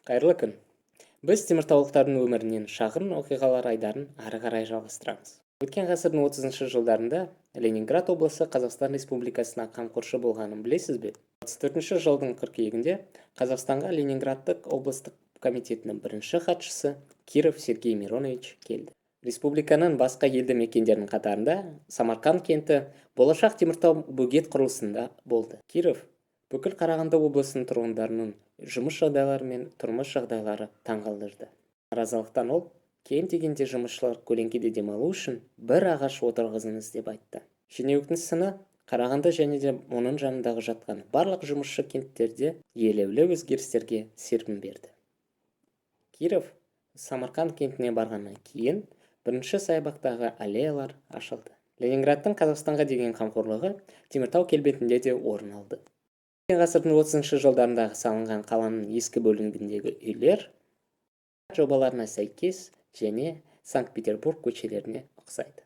Қайырлы күн. Біз теміртаулықтардың өмірінен шағын оқиғалар айдарын ары қарай жалғастырамыз. Өткен ғасырдың 30 жылдарында Ленинград облысы Қазақстан Республикасына қамқоршы болғанын білесіз бе? 34 жылдың қыркүйегінде Қазақстанға Ленинградтық облыстық комитетінің бірінші хатшысы Киров Сергей Миронович келді. Республиканың басқа елді мекендерінің қатарында Самарқанд кенті болашақ теміртау бөгет құрылысында болды. Киров бүкіл Қарағанды облысының тұрғындарының жұмыс жағдайлары мен тұрмыс жағдайлары таңғалдырды. Наразылықтан ол кем дегенде жұмысшылар көлеңкеде демалу үшін бір ағаш отырғызыңыз деп айтты. Шенеуніктің сыны Қарағанды және де оның жанындағы жатқан барлық жұмысшы кенттерде елеулі өзгерістерге серпін берді. Киров Самарқанд кентіне барғаннан кейін бірінші саябақтағы аллеялар ашылды. Ленинградтың Қазақстанға деген қамқорлығы теміртау келбетінде де орын алды. Ғасырдың 30 жылдарындағы салынған қаланың ескі бөлігіндегі үйлер жобаларына сәйкес және Санкт-Петербург көшелеріне ұқсайды.